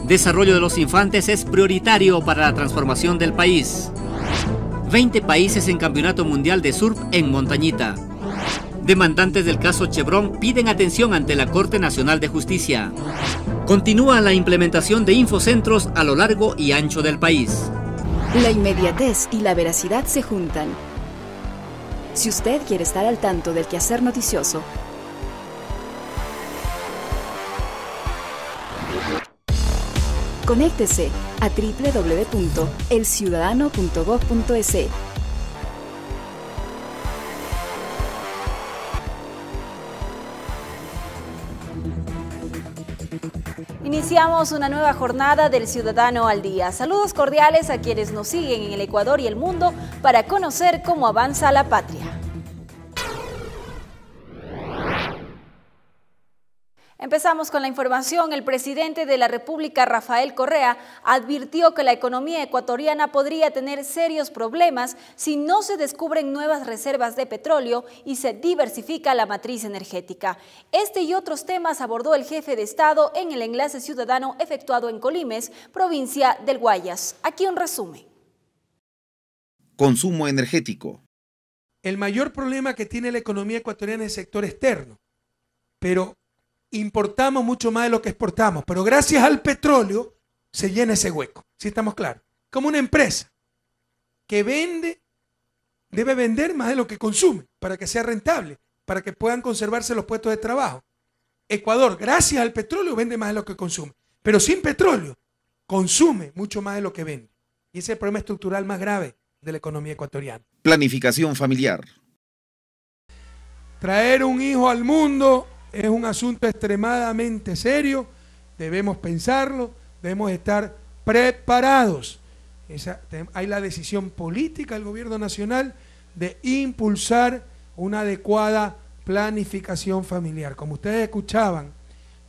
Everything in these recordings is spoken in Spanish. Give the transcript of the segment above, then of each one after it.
Desarrollo de los infantes es prioritario para la transformación del país. 20 países en Campeonato Mundial de Surf en Montañita. Demandantes del caso Chevron piden atención ante la Corte Nacional de Justicia. Continúa la implementación de infocentros a lo largo y ancho del país. La inmediatez y la veracidad se juntan. Si usted quiere estar al tanto del quehacer noticioso, conéctese a www.elciudadano.gov.es. Iniciamos una nueva jornada del Ciudadano al Día. Saludos cordiales a quienes nos siguen en el Ecuador y el mundo para conocer cómo avanza la patria. Empezamos con la información. El presidente de la República, Rafael Correa, advirtió que la economía ecuatoriana podría tener serios problemas si no se descubren nuevas reservas de petróleo y se diversifica la matriz energética. Este y otros temas abordó el jefe de Estado en el enlace ciudadano efectuado en Colimes, provincia del Guayas. Aquí un resumen. Consumo energético. El mayor problema que tiene la economía ecuatoriana es el sector externo, pero importamos mucho más de lo que exportamos, pero gracias al petróleo se llena ese hueco, ¿sí estamos claros? Como una empresa que vende, debe vender más de lo que consume para que sea rentable, para que puedan conservarse los puestos de trabajo. Ecuador, gracias al petróleo, vende más de lo que consume, pero sin petróleo consume mucho más de lo que vende. Y ese es el problema estructural más grave de la economía ecuatoriana. Planificación familiar. Traer un hijo al mundo es un asunto extremadamente serio, debemos pensarlo, debemos estar preparados. Hay la decisión política del gobierno nacional de impulsar una adecuada planificación familiar. Como ustedes escuchaban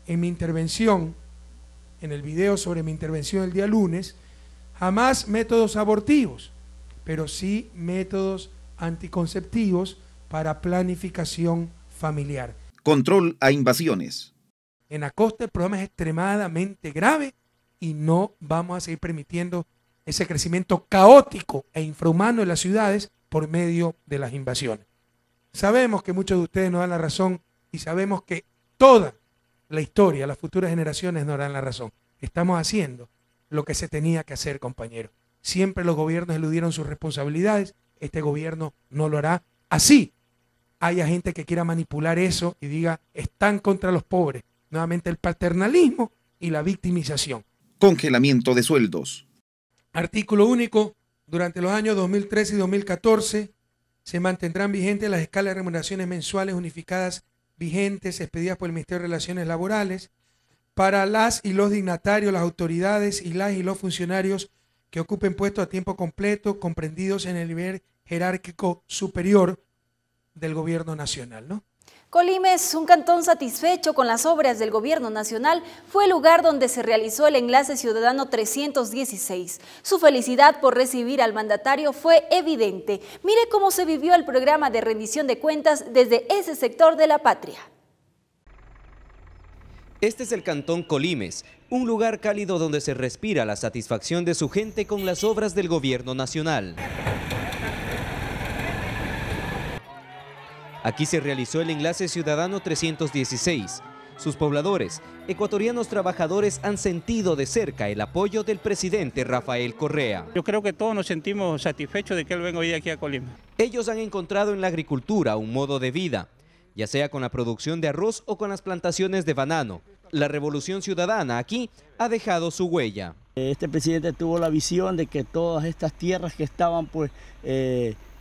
en mi intervención, en el video sobre mi intervención el día lunes, jamás métodos abortivos, pero sí métodos anticonceptivos para planificación familiar. Control a invasiones. En Acosta el problema es extremadamente grave y no vamos a seguir permitiendo ese crecimiento caótico e infrahumano en las ciudades por medio de las invasiones. Sabemos que muchos de ustedes nos dan la razón y sabemos que toda la historia, las futuras generaciones nos dan la razón. Estamos haciendo lo que se tenía que hacer, compañeros. Siempre los gobiernos eludieron sus responsabilidades, este gobierno no lo hará. Así haya gente que quiera manipular eso y diga, están contra los pobres. Nuevamente el paternalismo y la victimización. Congelamiento de sueldos. Artículo único. Durante los años 2013 y 2014 se mantendrán vigentes las escalas de remuneraciones mensuales unificadas vigentes expedidas por el Ministerio de Relaciones Laborales para las y los dignatarios, las autoridades y las y los funcionarios que ocupen puestos a tiempo completo comprendidos en el nivel jerárquico superior del gobierno nacional, ¿no? Colimes, un cantón satisfecho con las obras del gobierno nacional, fue el lugar donde se realizó el enlace ciudadano 316. Su felicidad por recibir al mandatario fue evidente. Mire cómo se vivió el programa de rendición de cuentas desde ese sector de la patria. Este es el cantón Colimes, un lugar cálido donde se respira la satisfacción de su gente con las obras del gobierno nacional. Aquí se realizó el enlace ciudadano 316. Sus pobladores, ecuatorianos trabajadores, han sentido de cerca el apoyo del presidente Rafael Correa. Yo creo que todos nos sentimos satisfechos de que él venga hoy aquí a Colima. Ellos han encontrado en la agricultura un modo de vida, ya sea con la producción de arroz o con las plantaciones de banano. La revolución ciudadana aquí ha dejado su huella. Este presidente tuvo la visión de que todas estas tierras que estaban pues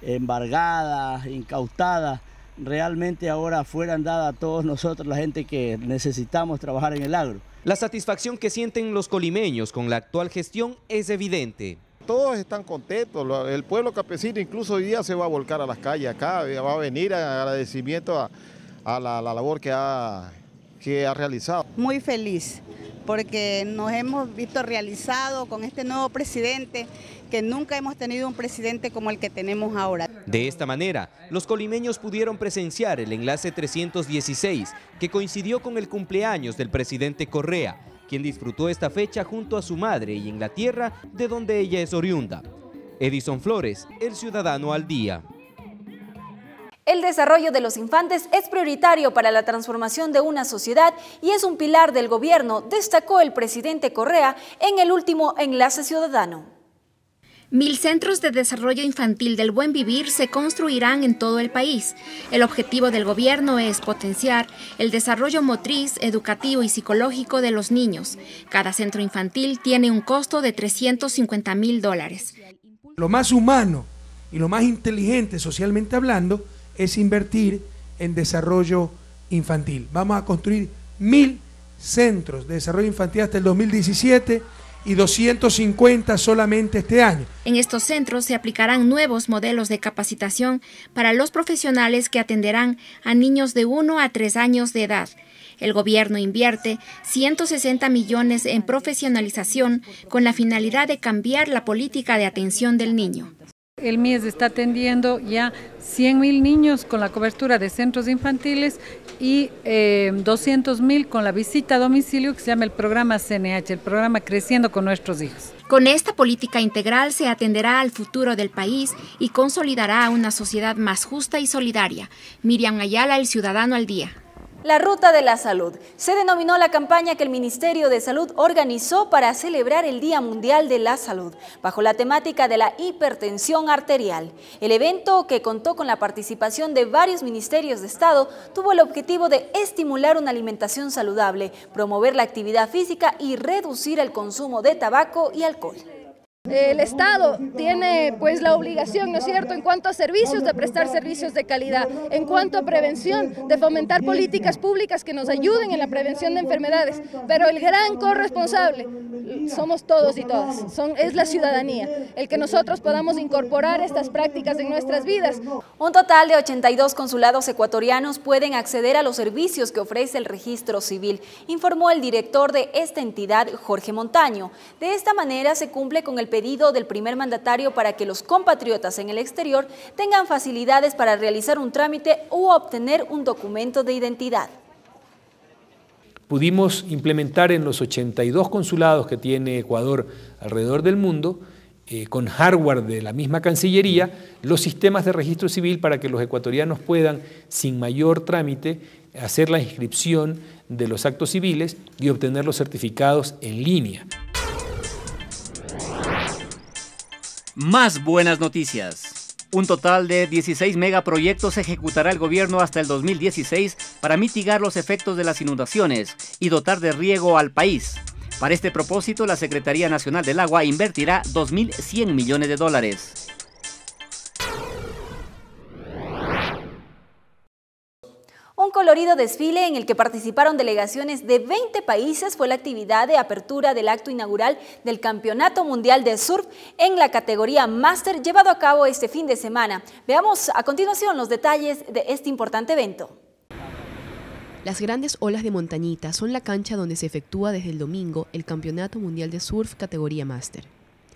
embargadas, incautadas, realmente ahora fueran dadas a todos nosotros, la gente que necesitamos trabajar en el agro. La satisfacción que sienten los colimeños con la actual gestión es evidente. Todos están contentos, el pueblo campesino incluso hoy día se va a volcar a las calles acá, va a venir en agradecimiento a la labor que ha realizado. Muy feliz, porque nos hemos visto realizado con este nuevo presidente, que nunca hemos tenido un presidente como el que tenemos ahora. De esta manera, los colimeños pudieron presenciar el enlace 316, que coincidió con el cumpleaños del presidente Correa, quien disfrutó esta fecha junto a su madre y en la tierra de donde ella es oriunda. Edison Flores, El Ciudadano al Día. El desarrollo de los infantes es prioritario para la transformación de una sociedad y es un pilar del gobierno, destacó el presidente Correa en el último Enlace Ciudadano. 1000 centros de desarrollo infantil del buen vivir se construirán en todo el país. El objetivo del gobierno es potenciar el desarrollo motriz, educativo y psicológico de los niños. Cada centro infantil tiene un costo de $350.000. Lo más humano y lo más inteligente socialmente hablando es invertir en desarrollo infantil. Vamos a construir 1000 centros de desarrollo infantil hasta el 2017 y 250 solamente este año. En estos centros se aplicarán nuevos modelos de capacitación para los profesionales que atenderán a niños de 1 a 3 años de edad. El gobierno invierte 160 millones en profesionalización con la finalidad de cambiar la política de atención del niño. El MIES está atendiendo ya 100.000 niños con la cobertura de centros infantiles y 200.000 con la visita a domicilio, que se llama el programa CNH, el programa Creciendo con Nuestros Hijos. Con esta política integral se atenderá al futuro del país y consolidará una sociedad más justa y solidaria. Miriam Ayala, El Ciudadano al Día. La Ruta de la Salud. Se denominó la campaña que el Ministerio de Salud organizó para celebrar el Día Mundial de la Salud, bajo la temática de la hipertensión arterial. El evento, que contó con la participación de varios ministerios de Estado, tuvo el objetivo de estimular una alimentación saludable, promover la actividad física y reducir el consumo de tabaco y alcohol. El Estado tiene pues la obligación, ¿no es cierto?, en cuanto a servicios, de prestar servicios de calidad, en cuanto a prevención, de fomentar políticas públicas que nos ayuden en la prevención de enfermedades, pero el gran corresponsable somos todos y todas, es la ciudadanía, el que nosotros podamos incorporar estas prácticas en nuestras vidas. Un total de 82 consulados ecuatorianos pueden acceder a los servicios que ofrece el registro civil, informó el director de esta entidad, Jorge Montaño. De esta manera se cumple con el pedido del primer mandatario para que los compatriotas en el exterior tengan facilidades para realizar un trámite u obtener un documento de identidad. Pudimos implementar en los 82 consulados que tiene Ecuador alrededor del mundo, con hardware de la misma Cancillería, los sistemas de registro civil para que los ecuatorianos puedan, sin mayor trámite, hacer la inscripción de los actos civiles y obtener los certificados en línea. Más buenas noticias. Un total de 16 megaproyectos ejecutará el gobierno hasta el 2016 para mitigar los efectos de las inundaciones y dotar de riego al país. Para este propósito, la Secretaría Nacional del Agua invertirá 2.100 millones de dólares. Un colorido desfile en el que participaron delegaciones de 20 países fue la actividad de apertura del acto inaugural del Campeonato Mundial de Surf en la categoría Máster, llevado a cabo este fin de semana. Veamos a continuación los detalles de este importante evento. Las grandes olas de Montañita son la cancha donde se efectúa desde el domingo el Campeonato Mundial de Surf categoría Máster.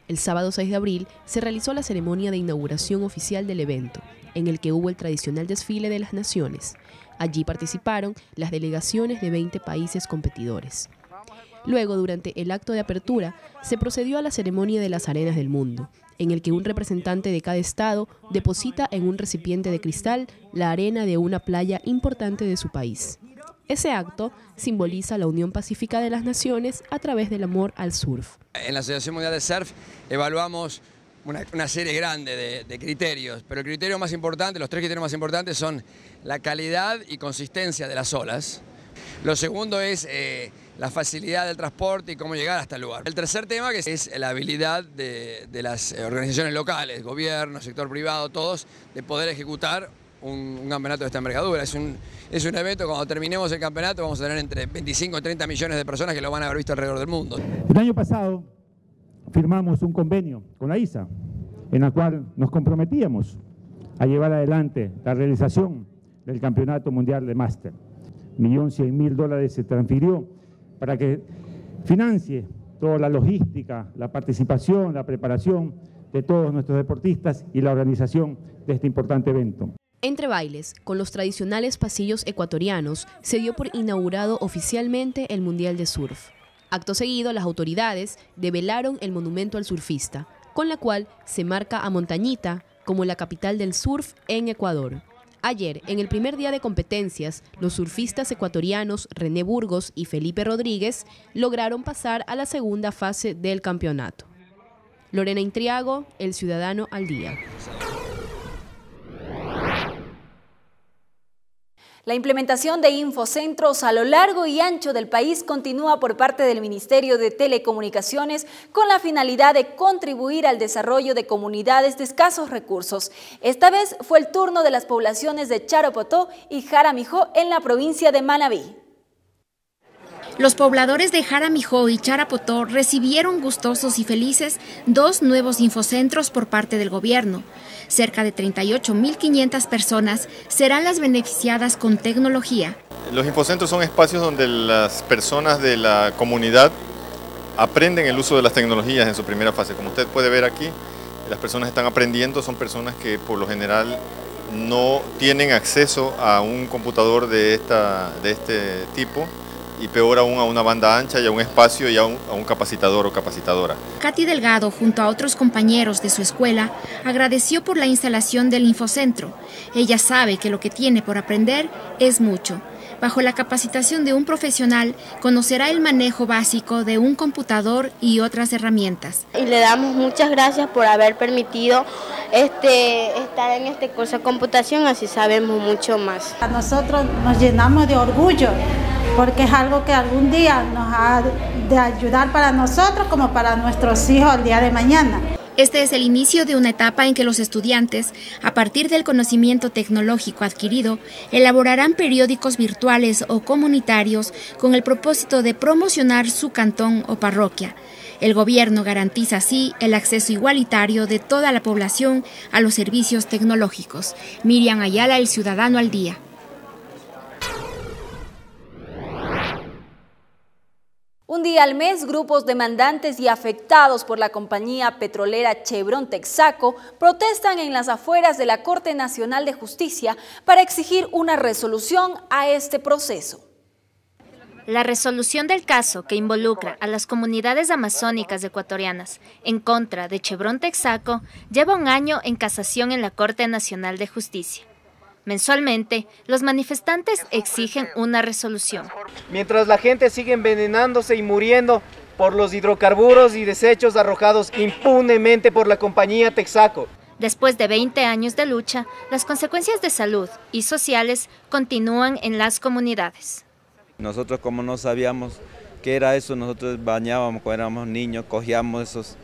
El sábado 6 de abril se realizó la ceremonia de inauguración oficial del evento, en el que hubo el tradicional desfile de las naciones. Allí participaron las delegaciones de 20 países competidores. Luego, durante el acto de apertura, se procedió a la ceremonia de las arenas del mundo, en el que un representante de cada estado deposita en un recipiente de cristal la arena de una playa importante de su país. Ese acto simboliza la unión pacífica de las naciones a través del amor al surf. En la Asociación Mundial de Surf evaluamos una serie grande de criterios, pero el criterio más importante, los 3 criterios más importantes son la calidad y consistencia de las olas. Lo segundo es la facilidad del transporte y cómo llegar hasta el lugar. El tercer tema que es la habilidad de las organizaciones locales, gobierno, sector privado, todos, de poder ejecutar un campeonato de esta envergadura. Es un evento, cuando terminemos el campeonato vamos a tener entre 25 y 30 millones de personas que lo van a haber visto alrededor del mundo. El año pasado firmamos un convenio con la ISA, en el cual nos comprometíamos a llevar adelante la realización del Campeonato Mundial de Máster. $1.100.000 se transfirió para que financie toda la logística, la participación, la preparación de todos nuestros deportistas y la organización de este importante evento. Entre bailes, con los tradicionales pasillos ecuatorianos, se dio por inaugurado oficialmente el Mundial de Surf. Acto seguido, las autoridades develaron el monumento al surfista, con la cual se marca a Montañita como la capital del surf en Ecuador. Ayer, en el primer día de competencias, los surfistas ecuatorianos René Burgos y Felipe Rodríguez lograron pasar a la segunda fase del campeonato. Lorena Intriago, El Ciudadano al Día. La implementación de infocentros a lo largo y ancho del país continúa por parte del Ministerio de Telecomunicaciones con la finalidad de contribuir al desarrollo de comunidades de escasos recursos. Esta vez fue el turno de las poblaciones de Charopotó y Jaramijó en la provincia de Manabí. Los pobladores de Jaramijó y Charapotó recibieron gustosos y felices 2 nuevos infocentros por parte del gobierno. Cerca de 38.500 personas serán las beneficiadas con tecnología. Los infocentros son espacios donde las personas de la comunidad aprenden el uso de las tecnologías en su primera fase. Como usted puede ver aquí, las personas están aprendiendo, son personas que por lo general no tienen acceso a un computador de este tipo, y peor aún a una banda ancha y a un espacio y a un capacitador o capacitadora. Katy Delgado, junto a otros compañeros de su escuela, agradeció por la instalación del infocentro. Ella sabe que lo que tiene por aprender es mucho. Bajo la capacitación de un profesional, conocerá el manejo básico de un computador y otras herramientas. Y le damos muchas gracias por haber permitido estar en este curso de computación, así sabemos mucho más. A nosotros nos llenamos de orgullo, porque es algo que algún día nos ha de ayudar para nosotros como para nuestros hijos el día de mañana. Este es el inicio de una etapa en que los estudiantes, a partir del conocimiento tecnológico adquirido, elaborarán periódicos virtuales o comunitarios con el propósito de promocionar su cantón o parroquia. El gobierno garantiza así el acceso igualitario de toda la población a los servicios tecnológicos. Miriam Ayala, El Ciudadano al Día. Un día al mes, grupos demandantes y afectados por la compañía petrolera Chevron Texaco protestan en las afueras de la Corte Nacional de Justicia para exigir una resolución a este proceso. La resolución del caso que involucra a las comunidades amazónicas ecuatorianas en contra de Chevron Texaco lleva un año en casación en la Corte Nacional de Justicia. Mensualmente, los manifestantes exigen una resolución. Mientras la gente sigue envenenándose y muriendo por los hidrocarburos y desechos arrojados impunemente por la compañía Texaco. Después de 20 años de lucha, las consecuencias de salud y sociales continúan en las comunidades. Nosotros, como no sabíamos qué era eso, nosotros bañábamos cuando éramos niños, cogíamos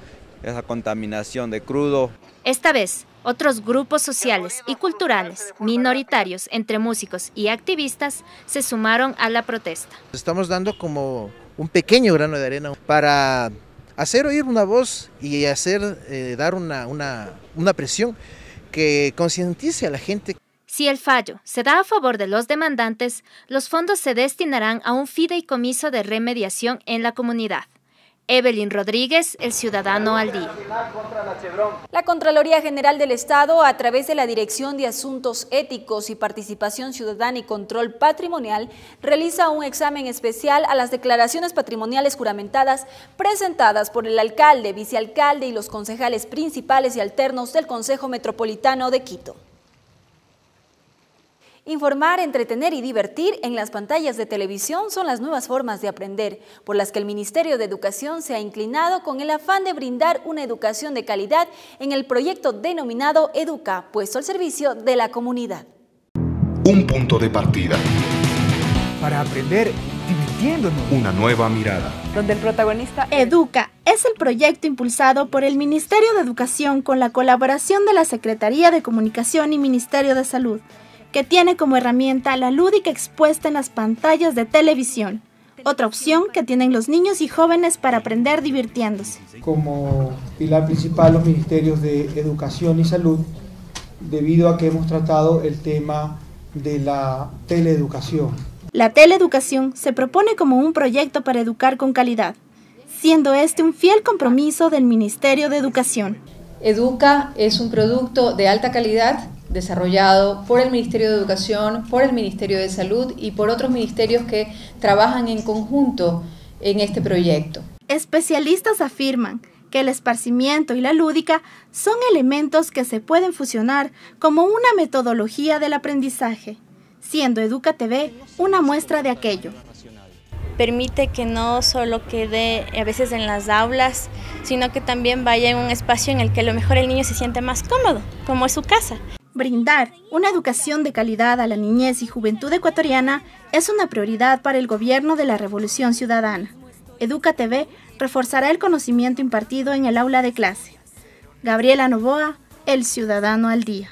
esa contaminación de crudo. Esta vez, otros grupos sociales y culturales minoritarios entre músicos y activistas se sumaron a la protesta. Estamos dando como un pequeño grano de arena para hacer oír una voz y dar una presión que concientice a la gente. Si el fallo se da a favor de los demandantes, los fondos se destinarán a un fideicomiso de remediación en la comunidad. Evelyn Rodríguez, El Ciudadano al Día. La Contraloría General del Estado, a través de la Dirección de Asuntos Éticos y Participación Ciudadana y Control Patrimonial, realiza un examen especial a las declaraciones patrimoniales juramentadas presentadas por el alcalde, vicealcalde y los concejales principales y alternos del Consejo Metropolitano de Quito. Informar, entretener y divertir en las pantallas de televisión son las nuevas formas de aprender, por las que el Ministerio de Educación se ha inclinado con el afán de brindar una educación de calidad en el proyecto denominado Educa, puesto al servicio de la comunidad. Un punto de partida. Para aprender, divirtiéndonos. Una nueva mirada. Donde el protagonista Educa es el proyecto impulsado por el Ministerio de Educación con la colaboración de la Secretaría de Comunicación y Ministerio de Salud, que tiene como herramienta la lúdica expuesta en las pantallas de televisión, otra opción que tienen los niños y jóvenes para aprender divirtiéndose. Como pilar principal los ministerios de Educación y Salud, debido a que hemos tratado el tema de la teleeducación. La teleeducación se propone como un proyecto para educar con calidad, siendo este un fiel compromiso del Ministerio de Educación. Educa es un producto de alta calidad desarrollado por el Ministerio de Educación, por el Ministerio de Salud y por otros ministerios que trabajan en conjunto en este proyecto. Especialistas afirman que el esparcimiento y la lúdica son elementos que se pueden fusionar como una metodología del aprendizaje, siendo EducaTV una muestra de aquello. Permite que no solo quede a veces en las aulas, sino que también vaya en un espacio en el que a lo mejor el niño se siente más cómodo, como es su casa. Brindar una educación de calidad a la niñez y juventud ecuatoriana es una prioridad para el gobierno de la Revolución Ciudadana. EducaTV reforzará el conocimiento impartido en el aula de clase. Gabriela Novoa, El Ciudadano al Día.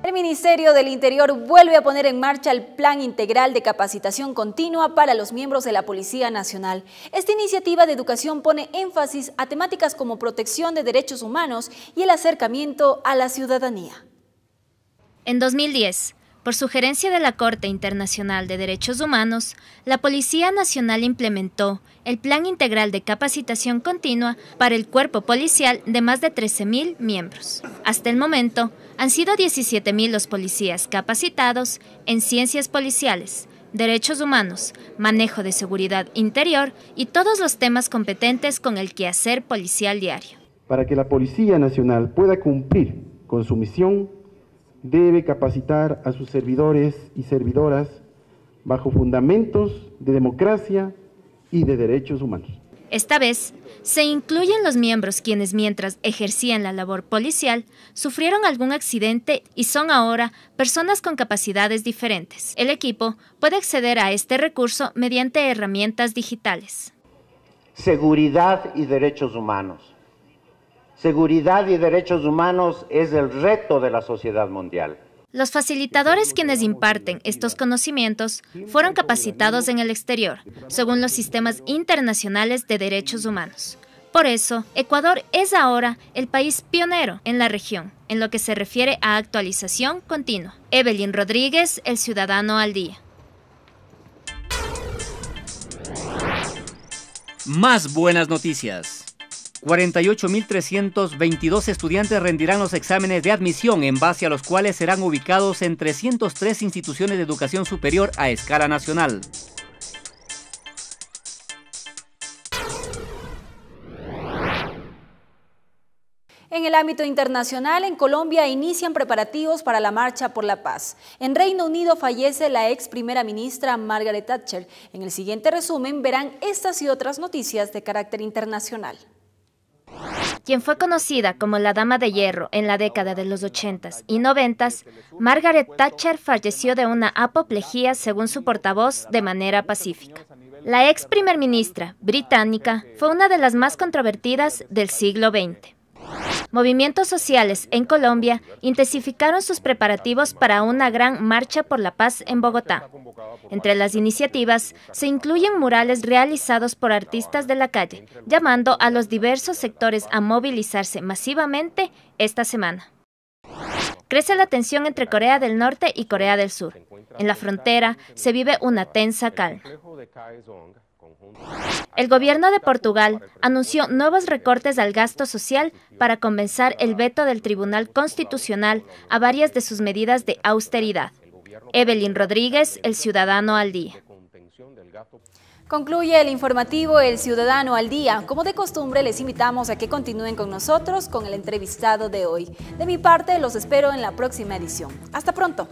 El Ministerio del Interior vuelve a poner en marcha el Plan Integral de Capacitación Continua para los miembros de la Policía Nacional. Esta iniciativa de educación pone énfasis a temáticas como protección de derechos humanos y el acercamiento a la ciudadanía. En 2010, por sugerencia de la Corte Internacional de Derechos Humanos, la Policía Nacional implementó el Plan Integral de Capacitación Continua para el cuerpo policial de más de 13.000 miembros. Hasta el momento, han sido 17.000 los policías capacitados en ciencias policiales, derechos humanos, manejo de seguridad interior y todos los temas competentes con el quehacer policial diario. Para que la Policía Nacional pueda cumplir con su misión, debe capacitar a sus servidores y servidoras bajo fundamentos de democracia y de derechos humanos. Esta vez, se incluyen los miembros quienes mientras ejercían la labor policial sufrieron algún accidente y son ahora personas con capacidades diferentes. El equipo puede acceder a este recurso mediante herramientas digitales. Seguridad y derechos humanos. Seguridad y derechos humanos es el reto de la sociedad mundial. Los facilitadores quienes imparten estos conocimientos fueron capacitados en el exterior, según los sistemas internacionales de derechos humanos. Por eso, Ecuador es ahora el país pionero en la región, en lo que se refiere a actualización continua. Evelyn Rodríguez, El Ciudadano al Día. Más buenas noticias. 48.322 estudiantes rendirán los exámenes de admisión, en base a los cuales serán ubicados en 303 instituciones de educación superior a escala nacional. En el ámbito internacional, en Colombia inician preparativos para la Marcha por la Paz. En Reino Unido fallece la ex primera ministra Margaret Thatcher. En el siguiente resumen verán estas y otras noticias de carácter internacional. Quien fue conocida como la Dama de Hierro en la década de los 80s y 90s, Margaret Thatcher falleció de una apoplejía, según su portavoz, de manera pacífica. La ex primer ministra británica fue una de las más controvertidas del siglo XX. Movimientos sociales en Colombia intensificaron sus preparativos para una gran marcha por la paz en Bogotá. Entre las iniciativas se incluyen murales realizados por artistas de la calle, llamando a los diversos sectores a movilizarse masivamente esta semana. Crece la tensión entre Corea del Norte y Corea del Sur. En la frontera se vive una tensa calma. El gobierno de Portugal anunció nuevos recortes al gasto social para compensar el veto del Tribunal Constitucional a varias de sus medidas de austeridad. Evelyn Rodríguez, El Ciudadano al Día. Concluye el informativo El Ciudadano al Día. Como de costumbre, les invitamos a que continúen con nosotros con el entrevistado de hoy. De mi parte, los espero en la próxima edición. Hasta pronto.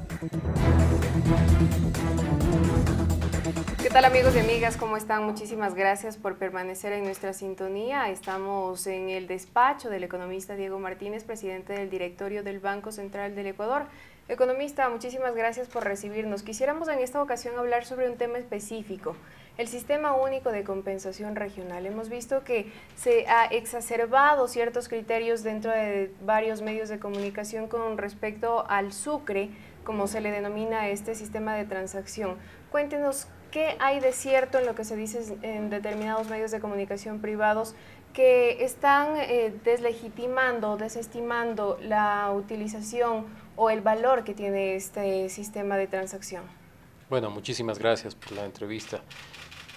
¿Qué tal, amigos y amigas? ¿Cómo están? Muchísimas gracias por permanecer en nuestra sintonía. Estamos en el despacho del economista Diego Martínez, presidente del directorio del Banco Central del Ecuador. Economista, muchísimas gracias por recibirnos. Quisiéramos en esta ocasión hablar sobre un tema específico, el Sistema Único de Compensación Regional. Hemos visto que se ha exacerbado ciertos criterios dentro de varios medios de comunicación con respecto al Sucre, como se le denomina a este sistema de transacción. Cuéntenos qué hay de cierto en lo que se dice en determinados medios de comunicación privados que están deslegitimando, desestimando la utilización o el valor que tiene este sistema de transacción. Bueno, muchísimas gracias por la entrevista.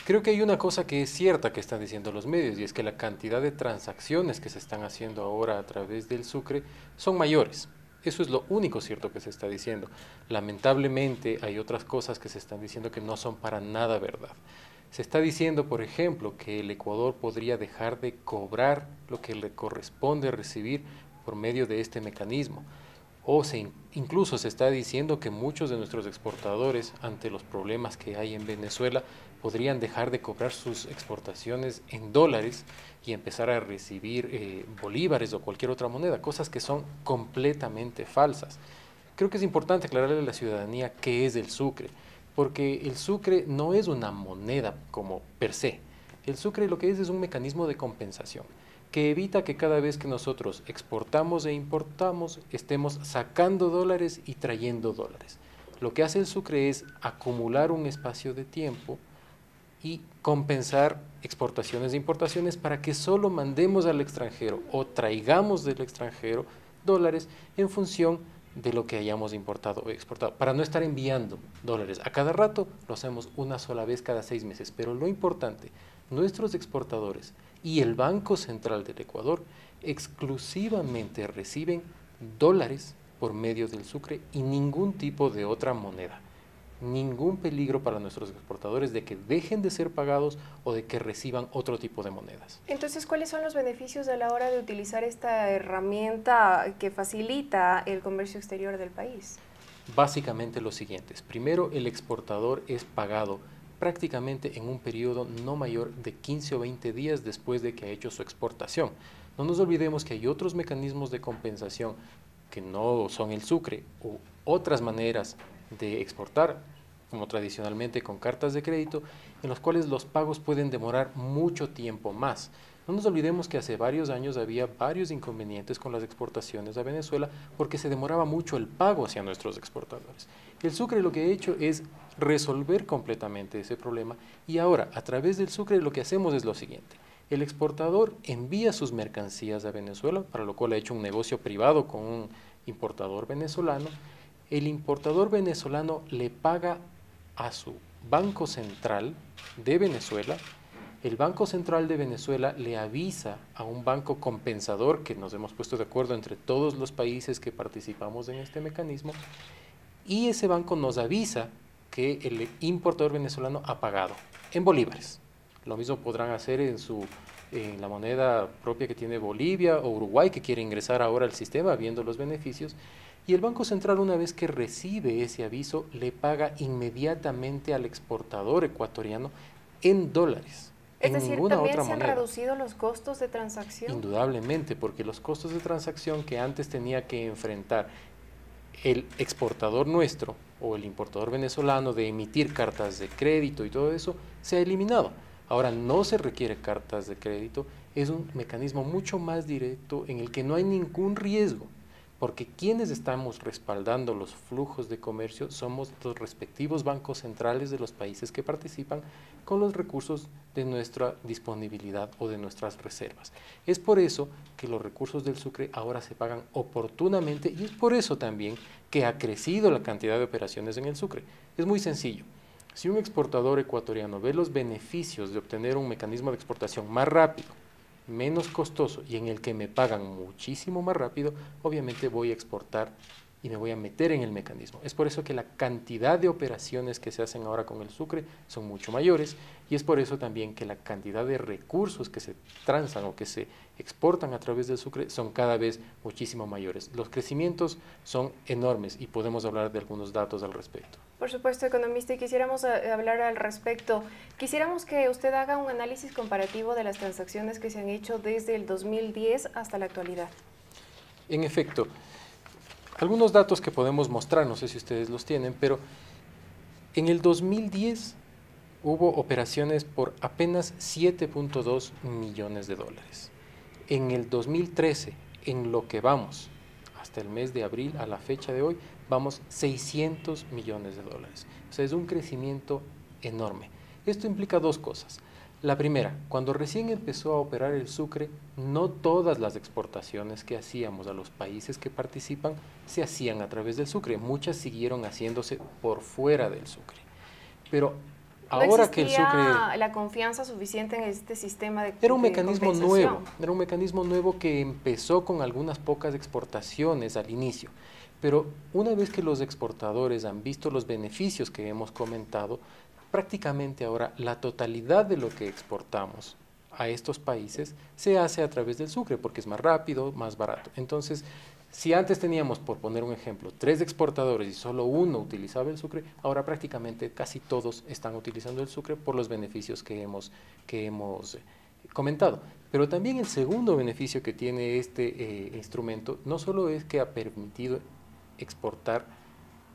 Creo que hay una cosa que es cierta que están diciendo los medios, y es que la cantidad de transacciones que se están haciendo ahora a través del Sucre son mayores. Eso es lo único cierto que se está diciendo. Lamentablemente hay otras cosas que se están diciendo que no son para nada verdad. Se está diciendo, por ejemplo, que el Ecuador podría dejar de cobrar lo que le corresponde recibir por medio de este mecanismo. O incluso se está diciendo que muchos de nuestros exportadores, ante los problemas que hay en Venezuela, podrían dejar de cobrar sus exportaciones en dólares y empezar a recibir bolívares o cualquier otra moneda, cosas que son completamente falsas. Creo que es importante aclararle a la ciudadanía qué es el sucre, porque el sucre no es una moneda como per se. El sucre lo que es un mecanismo de compensación que evita que cada vez que nosotros exportamos e importamos estemos sacando dólares y trayendo dólares. Lo que hace el sucre es acumular un espacio de tiempo y compensar exportaciones e importaciones para que solo mandemos al extranjero o traigamos del extranjero dólares en función de lo que hayamos importado o exportado, para no estar enviando dólares a cada rato. Lo hacemos una sola vez cada 6 meses, pero lo importante, nuestros exportadores y el Banco Central del Ecuador exclusivamente reciben dólares por medio del sucre y ningún tipo de otra moneda. Ningún peligro para nuestros exportadores de que dejen de ser pagados o de que reciban otro tipo de monedas. Entonces, ¿cuáles son los beneficios a la hora de utilizar esta herramienta que facilita el comercio exterior del país? Básicamente los siguientes. Primero, el exportador es pagado prácticamente en un periodo no mayor de 15 o 20 días después de que ha hecho su exportación. No nos olvidemos que hay otros mecanismos de compensación que no son el sucre u otras maneras de exportar, como tradicionalmente con cartas de crédito, en los cuales los pagos pueden demorar mucho tiempo más. No nos olvidemos que hace varios años había varios inconvenientes con las exportaciones a Venezuela porque se demoraba mucho el pago hacia nuestros exportadores. El sucre lo que ha hecho es resolver completamente ese problema y ahora a través del sucre lo que hacemos es lo siguiente. El exportador envía sus mercancías a Venezuela, para lo cual ha hecho un negocio privado con un importador venezolano. El importador venezolano le paga a su Banco Central de Venezuela. El Banco Central de Venezuela le avisa a un banco compensador, que nos hemos puesto de acuerdo entre todos los países que participamos en este mecanismo, y ese banco nos avisa que el importador venezolano ha pagado en bolívares. Lo mismo podrán hacer en la moneda propia que tiene Bolivia o Uruguay, que quiere ingresar ahora al sistema viendo los beneficios. Y el Banco Central, una vez que recibe ese aviso, le paga inmediatamente al exportador ecuatoriano en dólares. Es decir, ¿también se han reducido los costos de transacción? Indudablemente, porque los costos de transacción que antes tenía que enfrentar el exportador nuestro o el importador venezolano de emitir cartas de crédito y todo eso, se ha eliminado. Ahora no se requiere cartas de crédito, es un mecanismo mucho más directo en el que no hay ningún riesgo, porque quienes estamos respaldando los flujos de comercio somos los respectivos bancos centrales de los países que participan con los recursos de nuestra disponibilidad o de nuestras reservas. Es por eso que los recursos del sucre ahora se pagan oportunamente y es por eso también que ha crecido la cantidad de operaciones en el sucre. Es muy sencillo. Si un exportador ecuatoriano ve los beneficios de obtener un mecanismo de exportación más rápido, menos costoso y en el que me pagan muchísimo más rápido, obviamente voy a exportar y me voy a meter en el mecanismo. Es por eso que la cantidad de operaciones que se hacen ahora con el sucre son mucho mayores y es por eso también que la cantidad de recursos que se transan o que se exportan a través del sucre son cada vez muchísimo mayores. Los crecimientos son enormes y podemos hablar de algunos datos al respecto. Por supuesto, economista, y quisiéramos hablar al respecto. Quisiéramos que usted haga un análisis comparativo de las transacciones que se han hecho desde el 2010 hasta la actualidad. En efecto, algunos datos que podemos mostrar, no sé si ustedes los tienen, pero en el 2010 hubo operaciones por apenas 7.2 millones de dólares. En el 2013, en lo que vamos, hasta el mes de abril a la fecha de hoy, vamos 600 millones de dólares. O sea, es un crecimiento enorme. Esto implica dos cosas. La primera, cuando recién empezó a operar el sucre, no todas las exportaciones que hacíamos a los países que participan se hacían a través del sucre. Muchas siguieron haciéndose por fuera del sucre. Pero Ahora que el sucre... la confianza suficiente en este sistema de Era un mecanismo compensación. era un mecanismo nuevo que empezó con algunas pocas exportaciones al inicio, pero una vez que los exportadores han visto los beneficios que hemos comentado, prácticamente ahora la totalidad de lo que exportamos a estos países se hace a través del sucre, porque es más rápido, más barato. Entonces, si antes teníamos, por poner un ejemplo, 3 exportadores y solo uno utilizaba el sucre, ahora prácticamente casi todos están utilizando el sucre por los beneficios que hemos comentado. Pero también el segundo beneficio que tiene este instrumento no solo es que ha permitido exportar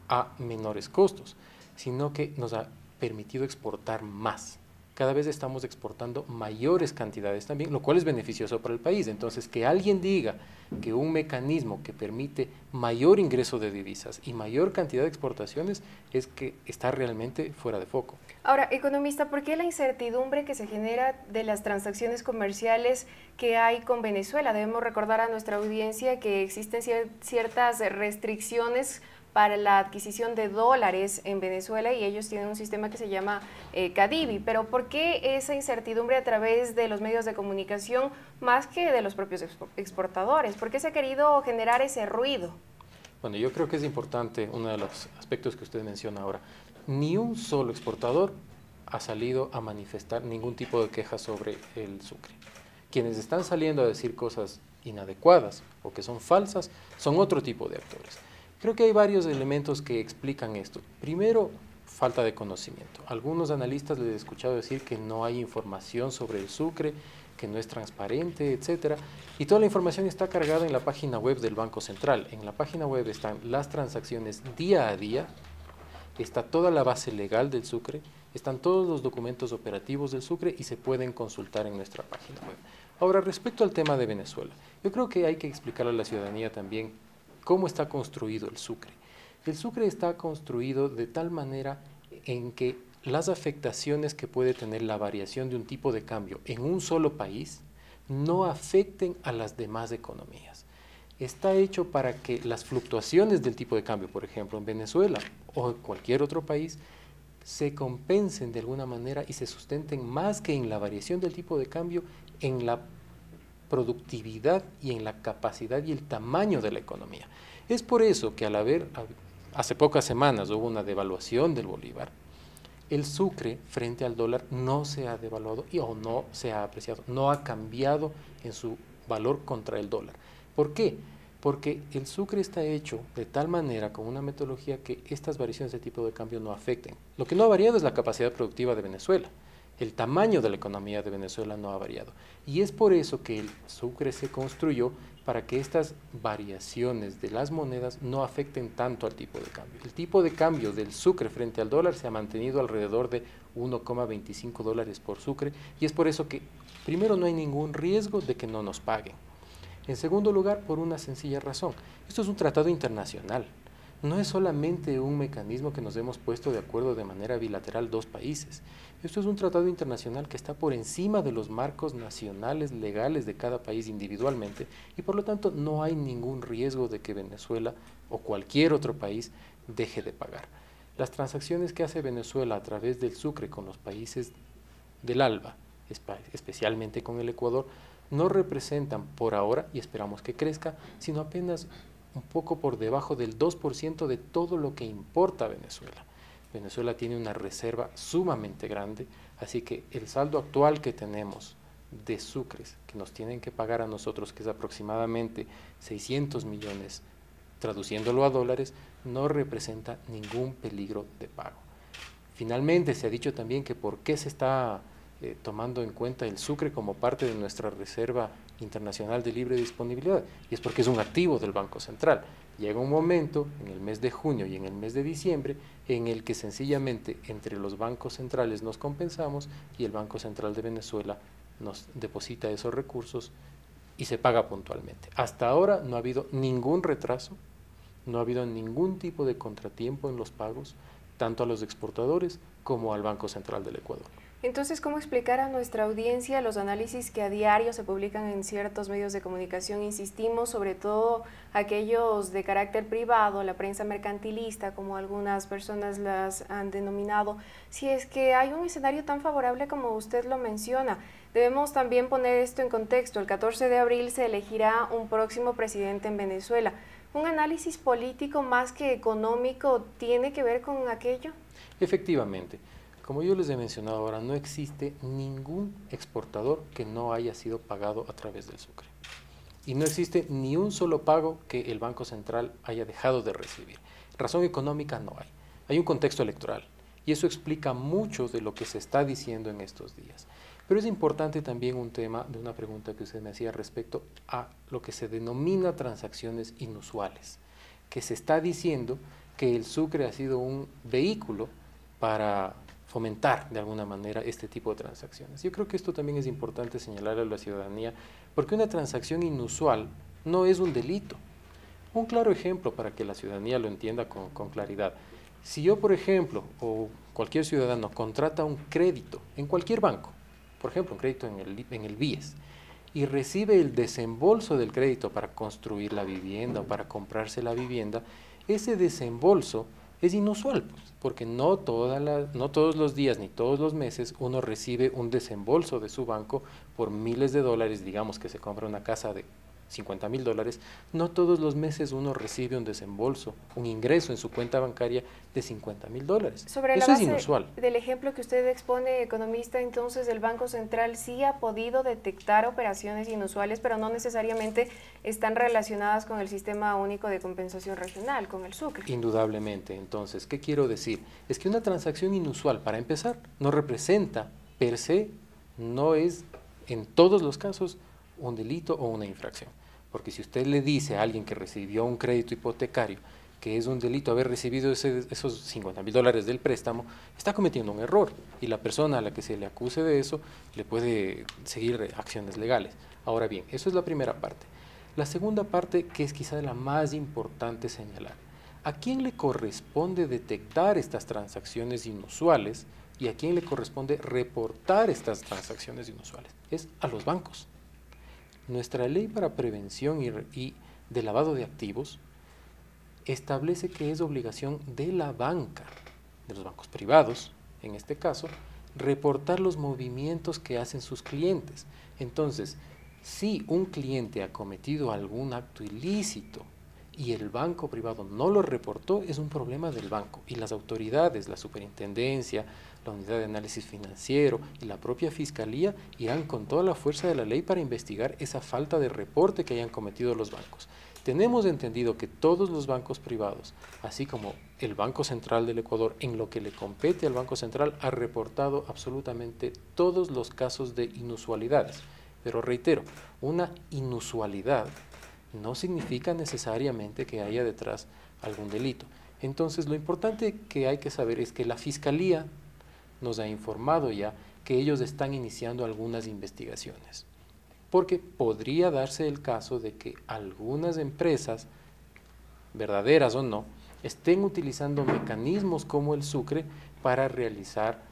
a menores costos, sino que nos ha permitido exportar más. Cada vez estamos exportando mayores cantidades también, lo cual es beneficioso para el país. Entonces, que alguien diga que un mecanismo que permite mayor ingreso de divisas y mayor cantidad de exportaciones es que está realmente fuera de foco. Ahora, economista, ¿por qué la incertidumbre que se genera de las transacciones comerciales que hay con Venezuela? Debemos recordar a nuestra audiencia que existen ciertas restricciones para la adquisición de dólares en Venezuela y ellos tienen un sistema que se llama CADIVI, pero ¿por qué esa incertidumbre a través de los medios de comunicación más que de los propios exportadores? ¿Por qué se ha querido generar ese ruido? Bueno, yo creo que es importante uno de los aspectos que usted menciona ahora. Ni un solo exportador ha salido a manifestar ningún tipo de queja sobre el sucre. Quienes están saliendo a decir cosas inadecuadas o que son falsas son otro tipo de actores. Creo que hay varios elementos que explican esto. Primero, falta de conocimiento. Algunos analistas les he escuchado decir que no hay información sobre el sucre, que no es transparente, etcétera. Y toda la información está cargada en la página web del Banco Central. En la página web están las transacciones día a día, está toda la base legal del sucre, están todos los documentos operativos del sucre y se pueden consultar en nuestra página web. Ahora, respecto al tema de Venezuela, yo creo que hay que explicarle a la ciudadanía también cómo está construido el sucre. El sucre está construido de tal manera en que las afectaciones que puede tener la variación de un tipo de cambio en un solo país no afecten a las demás economías. Está hecho para que las fluctuaciones del tipo de cambio, por ejemplo, en Venezuela o en cualquier otro país, se compensen de alguna manera y se sustenten más que en la variación del tipo de cambio, en la productividad y en la capacidad y el tamaño de la economía. Es por eso que al haber, hace pocas semanas hubo una devaluación del bolívar, el sucre frente al dólar no se ha devaluado o no se ha apreciado, no ha cambiado en su valor contra el dólar. ¿Por qué? Porque el sucre está hecho de tal manera, con una metodología, que estas variaciones de tipo de cambio no afecten. Lo que no ha variado es la capacidad productiva de Venezuela. El tamaño de la economía de Venezuela no ha variado. Y es por eso que el sucre se construyó para que estas variaciones de las monedas no afecten tanto al tipo de cambio. El tipo de cambio del sucre frente al dólar se ha mantenido alrededor de 1,25 dólares por sucre y es por eso que, primero, no hay ningún riesgo de que no nos paguen. En segundo lugar, por una sencilla razón. Esto es un tratado internacional. No es solamente un mecanismo que nos hemos puesto de acuerdo de manera bilateral 2 países. Esto es un tratado internacional que está por encima de los marcos nacionales legales de cada país individualmente y por lo tanto no hay ningún riesgo de que Venezuela o cualquier otro país deje de pagar. Las transacciones que hace Venezuela a través del sucre con los países del ALBA, especialmente con el Ecuador, no representan por ahora, y esperamos que crezca, sino apenas un poco por debajo del 2% de todo lo que importa Venezuela. Venezuela tiene una reserva sumamente grande, así que el saldo actual que tenemos de sucres que nos tienen que pagar a nosotros, que es aproximadamente 600 millones, traduciéndolo a dólares, no representa ningún peligro de pago. Finalmente, se ha dicho también que por qué se está tomando en cuenta el sucre como parte de nuestra reserva internacional de libre disponibilidad, y es porque es un activo del Banco Central. Llega un momento, en el mes de junio y en el mes de diciembre, en el que sencillamente entre los bancos centrales nos compensamos y el Banco Central de Venezuela nos deposita esos recursos y se paga puntualmente. Hasta ahora no ha habido ningún retraso, no ha habido ningún tipo de contratiempo en los pagos, tanto a los exportadores como al Banco Central del Ecuador. Entonces, ¿cómo explicar a nuestra audiencia los análisis que a diario se publican en ciertos medios de comunicación? Insistimos, sobre todo aquellos de carácter privado, la prensa mercantilista, como algunas personas las han denominado. Si es que hay un escenario tan favorable como usted lo menciona, debemos también poner esto en contexto. El 14 de abril se elegirá un próximo presidente en Venezuela. ¿Un análisis político más que económico tiene que ver con aquello? Efectivamente. Como yo les he mencionado ahora, no existe ningún exportador que no haya sido pagado a través del sucre. Y no existe ni un solo pago que el Banco Central haya dejado de recibir. Razón económica no hay. Hay un contexto electoral y eso explica mucho de lo que se está diciendo en estos días. Pero es importante también un tema de una pregunta que usted me hacía respecto a lo que se denomina transacciones inusuales, que se está diciendo que el sucre ha sido un vehículo para fomentar de alguna manera este tipo de transacciones. Yo creo que esto también es importante señalar a la ciudadanía, porque una transacción inusual no es un delito. Un claro ejemplo para que la ciudadanía lo entienda con claridad. Si yo, por ejemplo, o cualquier ciudadano contrata un crédito en cualquier banco, por ejemplo, un crédito en el BIES, y recibe el desembolso del crédito para construir la vivienda o para comprarse la vivienda, ese desembolso es inusual, pues, porque no todos los días ni todos los meses uno recibe un desembolso de su banco por miles de dólares, digamos que se compra una casa de $50,000, no todos los meses uno recibe un desembolso, un ingreso en su cuenta bancaria de $50,000. Sobre Eso la base es inusual. del ejemplo que usted expone, economista, entonces el Banco Central sí ha podido detectar operaciones inusuales, pero no necesariamente están relacionadas con el Sistema Único de Compensación Regional, con el sucre. Indudablemente. Entonces, ¿qué quiero decir? Es que una transacción inusual, para empezar, no representa per se, no es en todos los casos un delito o una infracción. Porque si usted le dice a alguien que recibió un crédito hipotecario que es un delito haber recibido esos $50,000 del préstamo, está cometiendo un error y la persona a la que se le acuse de eso le puede seguir acciones legales. Ahora bien, eso es la primera parte. La segunda parte, que es quizá la más importante señalar, ¿a quién le corresponde detectar estas transacciones inusuales y a quién le corresponde reportar estas transacciones inusuales? Es a los bancos. Nuestra ley para prevención y de lavado de activos establece que es obligación de la banca, de los bancos privados, en este caso, reportar los movimientos que hacen sus clientes. Entonces, si un cliente ha cometido algún acto ilícito y el banco privado no lo reportó, es un problema del banco. Y las autoridades, la superintendencia, la unidad de análisis financiero y la propia fiscalía irán con toda la fuerza de la ley para investigar esa falta de reporte que hayan cometido los bancos. Tenemos entendido que todos los bancos privados, así como el Banco Central del Ecuador, en lo que le compete al Banco Central, ha reportado absolutamente todos los casos de inusualidades. Pero reitero, una inusualidad no significa necesariamente que haya detrás algún delito. Entonces, lo importante que hay que saber es que la Fiscalía nos ha informado ya que ellos están iniciando algunas investigaciones, porque podría darse el caso de que algunas empresas, verdaderas o no, estén utilizando mecanismos como el sucre para realizar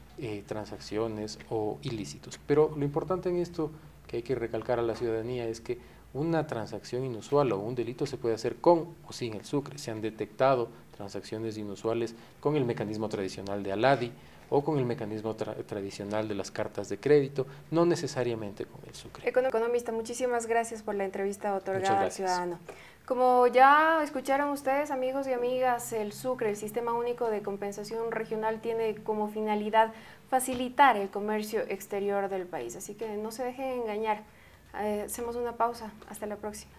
transacciones o ilícitos. Pero lo importante en esto que hay que recalcar a la ciudadanía es que una transacción inusual o un delito se puede hacer con o sin el sucre. Se han detectado transacciones inusuales con el mecanismo tradicional de ALADI o con el mecanismo tradicional de las cartas de crédito, no necesariamente con el sucre. Economista, muchísimas gracias por la entrevista otorgada al ciudadano. Como ya escucharon ustedes, amigos y amigas, el sucre, el Sistema Único de Compensación Regional, tiene como finalidad facilitar el comercio exterior del país, así que no se dejen engañar. Hacemos una pausa, hasta la próxima.